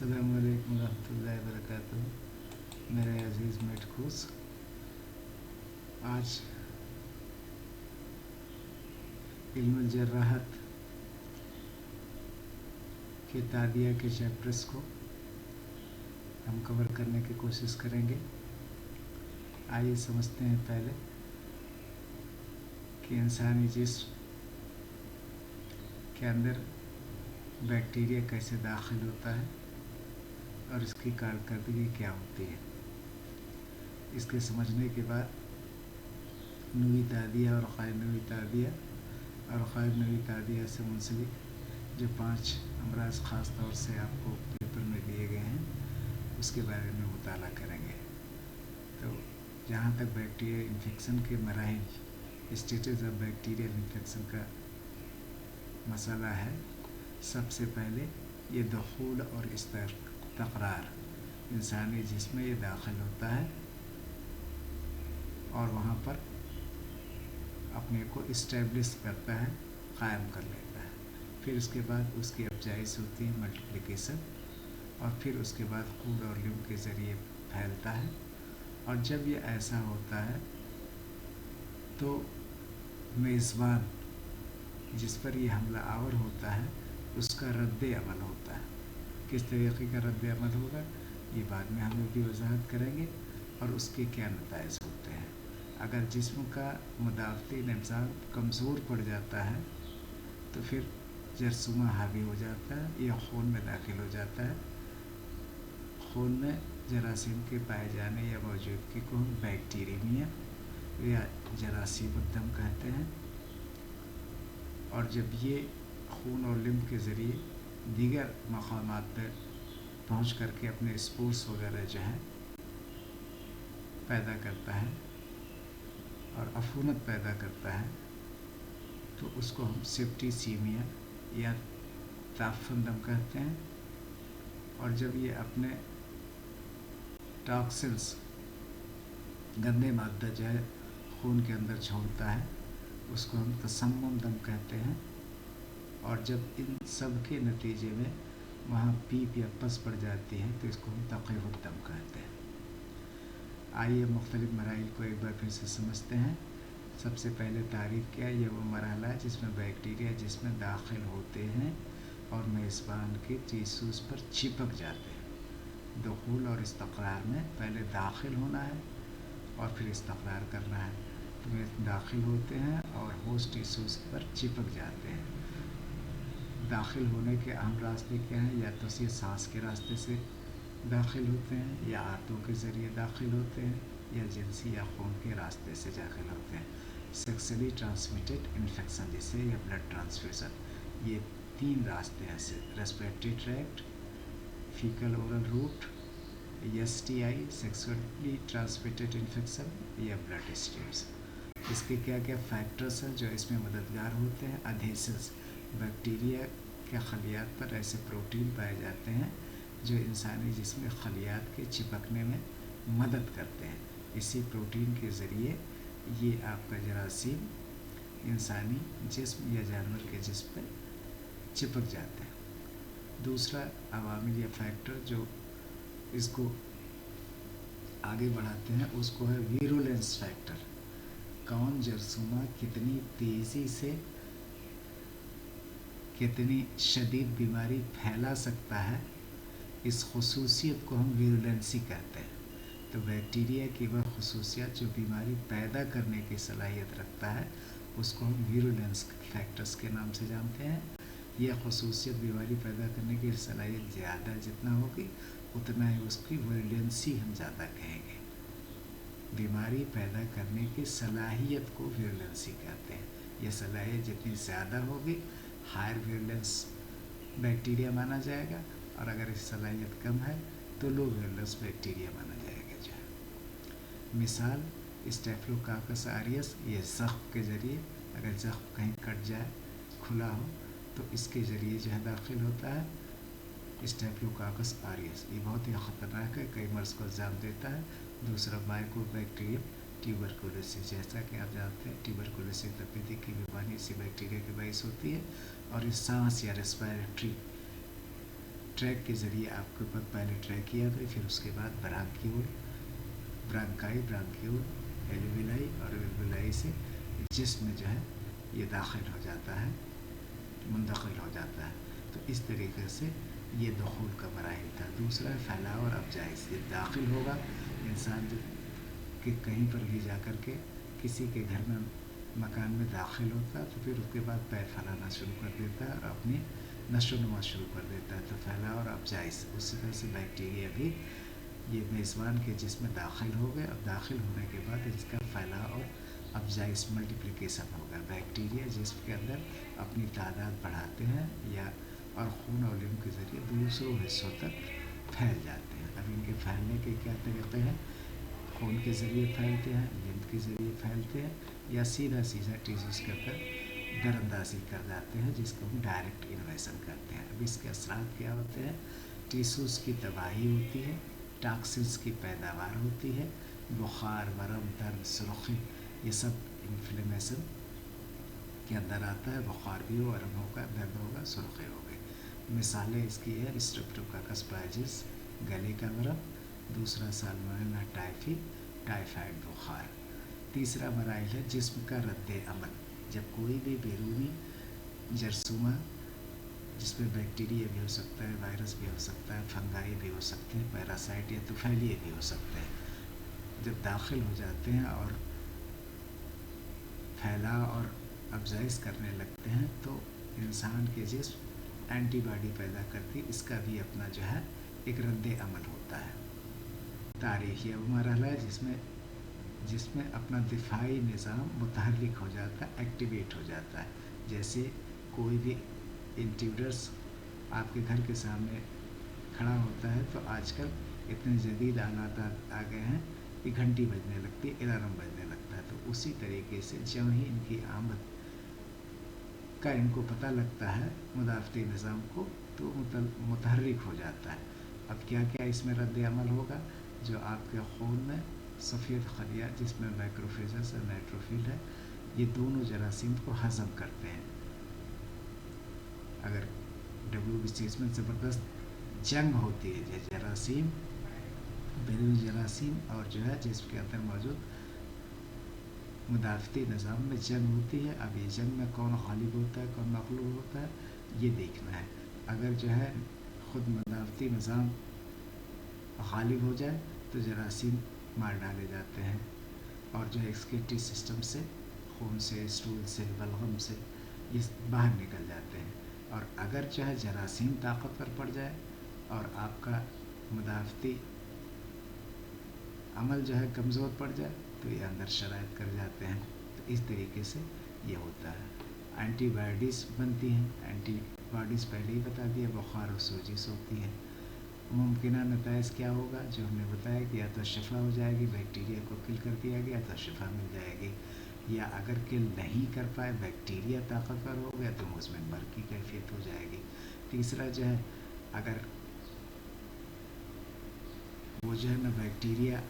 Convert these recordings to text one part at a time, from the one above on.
अस्सलामु अलैकुम रहमतुल्लाहि व बरकातुहू। मेरे अज़ीज़ मेटखूस, आज इल्मुल जर्राहत के तादिया के चैप्टर्स को हम कवर करने की कोशिश करेंगे। आइए समझते हैं पहले कि इंसानी जिस्म के अंदर बैक्टीरिया कैसे दाखिल होता है और इसकी कारकर्दगी क्या होती है। इसके समझने के बाद नवी तादिया और ग़ैर नवी तादिया और ग़ैर नवी तादिया से मुंसलिक जो 5 अमराज ख़ास तौर से आपको पेपर में दिए गए हैं उसके बारे में मुताला करेंगे। तो जहाँ तक बैक्टीरियल इन्फेक्शन के मराहिल, स्टेटस ऑफ बैक्टीरियल इन्फेक्शन का मसला है, सबसे पहले ये दखूल और इस्तक़रार इंसानी जिस्म में ये दाखिल होता है और वहाँ पर अपने को इस्टेब्लिश करता है, क़ायम कर लेता है। फिर उसके बाद उसकी अफजाइश होती है, मल्टीप्लिकेशन, और फिर उसके बाद खून और लिम्फ के ज़रिए फैलता है। और जब ये ऐसा होता है तो मेज़बान जिस पर ये हमला आवर होता है उसका रद्द अमल होता है। किस तरीक़े का रद्द अमल होगा ये बाद में हम लोग भी वजाहत करेंगे, और उसके क्या नताइज होते हैं। अगर जिस्म का मुदाफ़ती निज़ाम कमज़ोर पड़ जाता है तो फिर जरसूमा हावी हो जाता है या खून में दाखिल हो जाता है। खून में जरासीम के पाए जाने या मौजूदगी को हम बैक्टीरियमिया या जरासीम दम कहते हैं। और जब ये खून और लिम्फ के ज़रिए दीगर मकामात पर पहुँच करके अपने स्पोर्स वगैरह जो है पैदा करता है और अफूनत पैदा करता है, तो उसको हम सेप्टिसीमिया या ताफ़न दम कहते हैं। और जब ये अपने टॉक्सिन्स, गंदे मादा जो है खून के अंदर छोड़ता है उसको हम तसम्मुम दम कहते हैं। और जब इन सब के नतीजे में वहाँ पीप या पस पड़ जाती है तो इसको हम तक़ीफ़ुद दम कहते हैं। आइए मुख्तलिफ़ मराइल को एक बार फिर से समझते हैं। सबसे पहले तारीफ़ क्या है, ये वो मरहला है जिसमें बैक्टीरिया जिसमें दाखिल होते हैं और मेज़बान के टिश्यूज़ पर चिपक जाते हैं। दुखूल और इस्तक़रार में पहले दाखिल होना है और फिर इस्तक़रार करना है। तो वे दाखिल होते हैं और होस्ट टिश्यूज़ पर चिपक जाते हैं। दाखिल होने के अहम रास्ते क्या हैं, या तो ये सांस के रास्ते से दाखिल होते हैं, या आंतों के ज़रिए दाखिल होते हैं, या जिनसी या खून के रास्ते से दाखिल होते हैं। सेक्सुअली ट्रांसमिटेड इन्फेक्शन जिसे, या ब्लड ट्रांसफ्यूज़न, ये 3 रास्ते हैं, respiratory tract, faecal oral route, STI sexually transmitted infection, या ब्लड स्ट्रीम्स। इसके क्या क्या फैक्टर्स हैं जो इसमें मददगार होते हैं। अधेसिव्स, बैक्टीरिया के खलियात पर ऐसे प्रोटीन पाए जाते हैं जो इंसानी जिस्म में खलियात के चिपकने में मदद करते हैं। इसी प्रोटीन के ज़रिए ये आपका जरासीम इंसानी जिस्म या जानवर के जिस्म पर चिपक जाते हैं। दूसरा अवामिल या फैक्टर जो इसको आगे बढ़ाते हैं उसको है वीरुलेंस फैक्टर। कौन जरसूमा कितनी तेज़ी से कितनी शदीद बीमारी फैला सकता है, इस खसूसियत को हम वीरुलेंसी कहते हैं। तो बैक्टीरिया की वह खसूसियत जो बीमारी पैदा करने की सलाहियत रखता है उसको हम वीरुलेंस फैक्टर्स के नाम से जानते हैं। यह खसूसियत बीमारी पैदा करने की सलाहियत ज़्यादा जितना होगी उतना ही उसकी वीरुलेंसी हम ज़्यादा कहेंगे। बीमारी पैदा करने की सलाहियत को वीरुलेंसी कहते हैं। यह सलाहियत जितनी ज़्यादा होगी हायर वीरुलेंस बैक्टीरिया माना जाएगा, और अगर इस सलाहियत कम है तो लो वीरुलेंस बैक्टीरिया माना जाएगा जो है। मिसाल स्टेफिलोकाकस ऑरियस, ये ज़ख्म के ज़रिए, अगर ज़ख्म कहीं कट जाए, खुला हो, तो इसके ज़रिए जो है दाखिल होता है स्टेफिलोकाकस ऑरियस। ये बहुत ही ख़तरनाक है, कई मर्ज़ को अंजाम देता है। दूसरा माइकोबैक्टीरियम ट्यूबरकुलोसिस, जैसा कि आप जानते हैं ट्यूबरकुलोसिस तपेदिक की बीमारी इसी बैक्टीरिया के बायस होती है, और इस सांस या रेस्पिरेटरी ट्रैक के ज़रिए आपके ऊपर पहले ट्रैकिया पे, फिर उसके बाद ब्रांकियोल, ब्रांकियोल, एल्विलाई और एल्विलाई से जिस्म में जो है ये दाखिल हो जाता है, मुंतकिल हो जाता है। तो इस तरीके से ये दुखूल का मराहिल था। दूसरा फैलाव और अफजाइश, ये दाखिल होगा इंसान कि कहीं पर भी जा कर के किसी के घर में मकान में दाखिल होता है तो फिर उसके बाद पैर फैलाना शुरू कर देता है और अपनी नशोनुमा शुरू कर देता है। तो फैलाव और अफजाइश, उसी तरह से बैक्टीरिया भी ये मेज़बान के जिस्म में दाखिल हो गए और दाखिल होने के बाद इसका फैलाव और अफजाइश मल्टीप्लिकेशन होगा। बैक्टीरिया जिस्म के अंदर अपनी तादाद बढ़ाते हैं या और खून और लिम्फ के ज़रिए दूसरों हिस्सों तक फैल जाते हैं। अब इनके फैलने के क्या तरीक़े हैं? खून के ज़रिए फैलते हैं, लिम्फ के ज़रिए फैलते हैं, या सीधा टिश्यूज़ के अंदर दरअंदाजी कर जाते हैं, जिसको हम डायरेक्ट इन्वेशन करते हैं। अब इसके असरात क्या होते हैं? टिश्यूज़ की तबाही होती है, टॉक्सिन्स की पैदावार होती है, बुखार, वरम, दर्द, सुर्खी, ये सब इन्फ्लेमेशन के अंदर आता है। बुखार भी हो, वरम होगा, दर्द होगा, सुर्खी हो गई। मिसालें इसकी है स्ट्रेप्टोकोकस पायरेसिस, गले का वरम। दूसरा साल्मोनेला टाइफी, टाइफाइड बुखार। तीसरा मराइल है जिस्म का रद्द अमल। जब कोई भी बैरूनी जरसूमा, जिसमें बैक्टीरिया भी हो सकता है, वायरस भी हो सकता है, फंगाई भी हो सकते हैं, पैरासाइट या तुफैलिए भी हो सकते हैं, जब दाखिल हो जाते हैं और फैलाव और अफजाइश करने लगते हैं तो इंसान के जिस्म एंटीबॉडी पैदा करती, इसका भी अपना जो है एक रद्द अमल होता है। तारीख या वो मरहला है जिसमें अपना दिफाई निज़ाम मुतहर्रिक हो जाता है, एक्टिवेट हो जाता है। जैसे कोई भी इंट्रूडर्स आपके घर के सामने खड़ा होता है तो आजकल इतने जदीद आलात आ गए हैं कि घंटी बजने लगती है, अलार्म बजने लगता है। तो उसी तरीके से जब ही इनकी आमद का इनको पता लगता है मुदाफ़ती निज़ाम को, तो मुतहर्रिक हो जाता है। अब क्या क्या इसमें रद्द अमल होगा? जो आपके खून में सफ़ेद खलिया, जिसमें मैक्रोफेजस और नाइट्रोफिल है, ये दोनों जरासीम को हज़म करते हैं। अगर WBC में ज़बरदस्त जंग होती है, जरासीम, बैरूनी जरासीम और जो है जिसके अंदर मौजूद मुदाफ़ती निज़ाम में जंग होती है। अब ये जंग में कौन गालिब होता है, कौन मग़लूब होता है, ये देखना है। अगर जो है ख़ुद मुदाफ़ती निज़ाम गालिब हो जाए तो जरासीम मार डाले जाते हैं और जो एक्सक्रीटरी सिस्टम से, खून से, स्टूल से, बलगम से ये बाहर निकल जाते हैं। और अगर जो है जरासीम ताकतवर पड़ जाए और आपका मुदाफ़ती अमल जो है कमज़ोर पड़ जाए तो ये अंदर शरायत कर जाते हैं। तो इस तरीके से ये होता है। एंटीबॉडीज़ बनती हैं। एंटीबॉडीज़ पहले ही बता दिया, बुखार और सोजिश होती है। मुमकिना नताइज क्या होगा? जो हमने बताया कि या तो शिफा हो जाएगी, बैक्टीरिया को किल कर दिया गया तो शिफा मिल जाएगी, या अगर किल नहीं कर पाए, बैक्टीरिया ताकतवर हो गया तो मुज़मिन मर्ग की कैफियत हो जाएगी। तीसरा जो है, अगर वो जो है ना बैक्टीरिया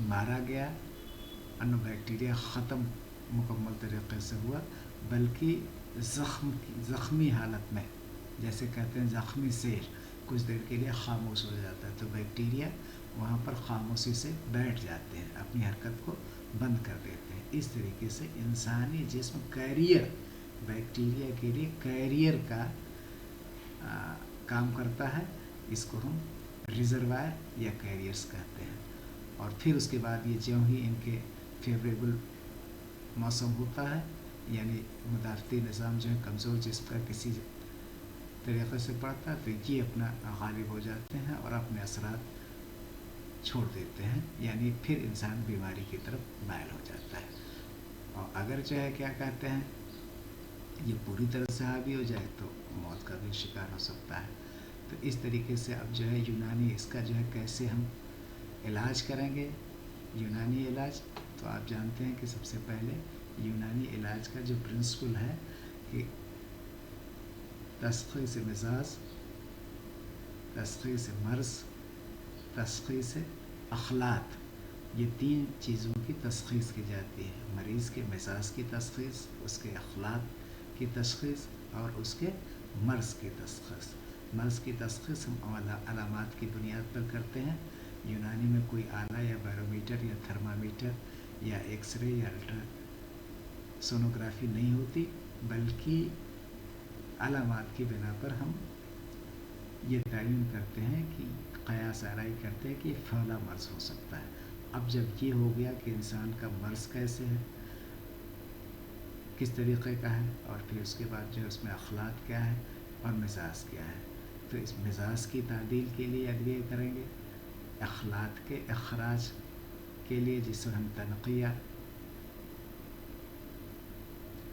मारा गया और न बैक्टीरिया ख़त्म मुकम्मल तरीक़े से हुआ, बल्कि ज़ख्मी हालत में, जैसे कहते हैं ज़ख्मी शेर कुछ देर के लिए ख़ामोश हो जाता है, तो बैक्टीरिया वहाँ पर ख़ामोशी से बैठ जाते हैं, अपनी हरकत को बंद कर देते हैं। इस तरीके से इंसानी जिस्म कैरियर, बैक्टीरिया के लिए कैरियर का काम करता है। इसको हम रिजर्वायर या कैरियर्स कहते हैं। और फिर उसके बाद ये ज्यों ही इनके फेवरेबल मौसम होता है, यानी मुदाफ़ती निज़ाम जो है कमज़ोर जिस्म का किसी तरीक़े से पड़ता है, तो ये अपना गालिब हो जाते हैं और अपने असरात छोड़ देते हैं, यानी फिर इंसान बीमारी की तरफ मायल हो जाता है। और अगर जो है क्या कहते हैं ये पूरी तरह से हावी हो जाए तो मौत का भी शिकार हो सकता है। तो इस तरीके से अब जो है यूनानी, इसका जो है कैसे हम इलाज करेंगे, यूनानी इलाज, तो आप जानते हैं कि सबसे पहले यूनानी इलाज का जो प्रिंसिपल है कि तशख़ीस मिजाज, तशख़ीस मर्ज़, तशख़ीस अखलात, ये तीन चीज़ों की तशख़ीस की जाती है। मरीज़ के मिजाज की तशख़ीस, उसके अखलात की तशख़ीस और उसके मर्ज़ की तशख़ीस। مرض کی تشخیص ہم علامات کی بنیاد پر کرتے ہیں. یونانی میں کوئی آلہ یا بیرومیٹر یا تھرمامیٹر یا ایکس رے یا الٹرا سونوگرافی نہیں ہوتی، بلکہ علامات کی بنا پر ہم یہ تعین کرتے ہیں کہ قیاس آرائی کرتے ہیں کہ فلاں مرض ہو سکتا ہے. اب جب یہ ہو گیا کہ انسان کا مرض کیسے ہے، کس طریقے کا ہے، اور پھر اس کے بعد جو اس میں اخلاق کیا ہے اور مزاج کیا ہے، تو اس مزاج کی تعدیل کے لیے ادویہ کریں گے، اخلاق کے اخراج کے لیے جس کو ہم تنقیہ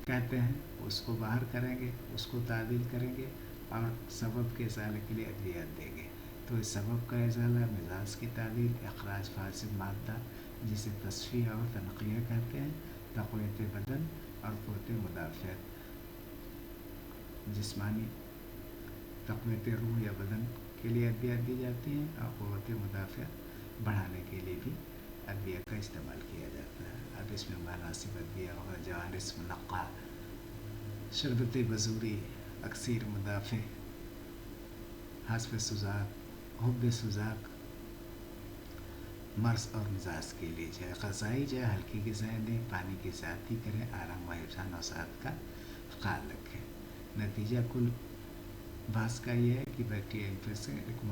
کہتے ہیں اس کو باہر کریں گے، اس کو تعدیل کریں گے، اور سبب کے ازالے کے لیے ادویات دیں گے. تو اس سبب کا ازالہ، مزاج کی تعدیل، اخراج فاسد مادہ جسے تصفیہ اور تنقیہ کہتے ہیں، تقویت بدن اور قوت مدافعت، جسمانی تقویت روح یا بدن کے لیے ادویات دی جاتی ہیں، اور قوت مدافعت بڑھانے کے لیے بھی ادویہ کا استعمال کیا جاتا ہے. اب اس میں مناسب ادویہ ہوگا جوانس منقع، شربت بزوری، اکسیر مدافع، حسب سوزاک، حب سوزاک، مرض اور مزاج کے لیے چاہے غذائی چاہے ہلکی غذائیں دیں، پانی کی زیادتی کریں، آرام و حفظان نوسات کا خیال رکھیں. نتیجہ کل بحث کا یہ ہے کہ بیکٹیریا انفیکشن ایک